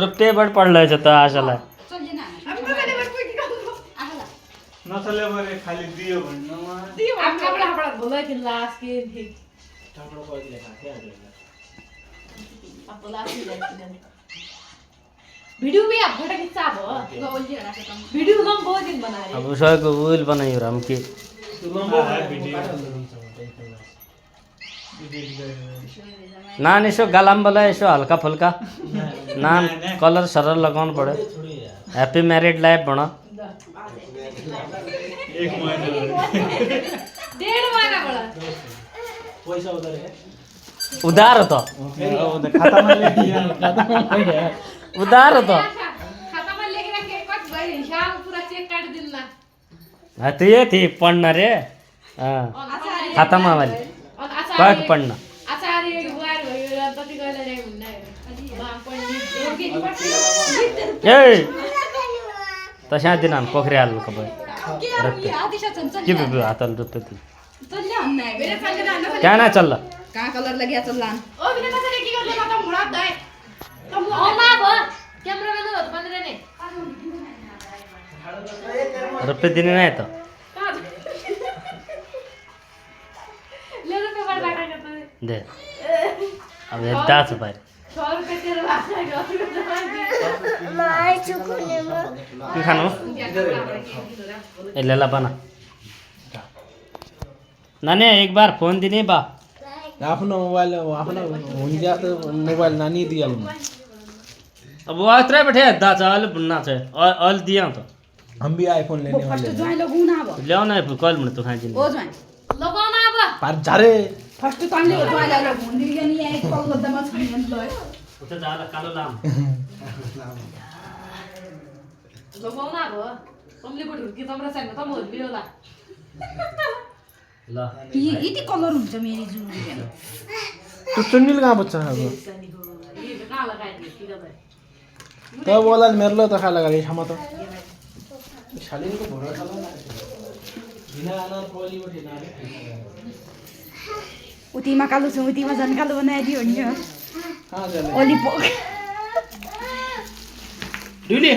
रुपये बड पडलं त आशाला नचले मरे खाली दियो भन्नु वीडियो भी आप घटा खिंचा अब वीडियो हम बहुत दिन बना रहे अब उसको उल बनाइयो हम के नान यसो गालाम्बला यसो हल्का फुल्का नान कलर सरल लगाउनु पर्यो ह्याप्पी म्यारिड लाइफ भन एक महिना 1.5 महिना बडा पैसा उधार हो त खातामा लेखिया उधार हो त खातामा लेखेर के कट भयो हिसाब पुरा चेक काट दिन्ला त्यही थिए पढ्न रे खातामा वाली कट पढ्न आचार्य बुहार भयो तति गएला रे हुन्न ए तशा दिनान पोखरी हाल्नु खबर के बिबु हातल रुपये ती क्या ना चल्ला कहाँ कलर लगिया चल्ला ओ बिना कसले के गर्नु त मुडा दाइ त मु औला भ क्यामेराम्यान हो त बन्दिरे ने रुपये दिने नाही त ले रुपये बड बाटा गर्छ दे अब यता छ बाहिर 100 रुपये तेरो भाषा के खानु ए लेला बना नानी एक बार फोन दिने बा आफ्नो मोबाइल आफ्नो हुन्छ त मोबाइल नानी दिइहाल्नु अब वो अत्रै बैठे दा चाल बुन्ना छ अल दिया त हम भी आईफोन लेने वाले फर्स्ट ज्वाइन लगुना अब ल्याउ न कल मुने तो खाइ ओ ज्वाइन लगाउन अब पर झारे फर्स्ट ताले ज्वाइन लगुन दिया नि एक कल गर्दामा छैन ल उता जाला कालो लाम लगाउन अब तमले बढी हुर्की तमरा छैन त म हुर्की होला ल यति कलर हुन्छ मेरो जुन तो चुन्नील कहाँ बच्चा है वो ये कहाँ लगाइदियो किन त तो बोला मेरे लो तो खा लगा ये क्षमा तो शालीन को भरा खाला ना बिना अनार पोली उठे ना उतिमा कालो छ उतिमा झन् कालो बनाइदियो नि कहाँ चले ओली पोक दुली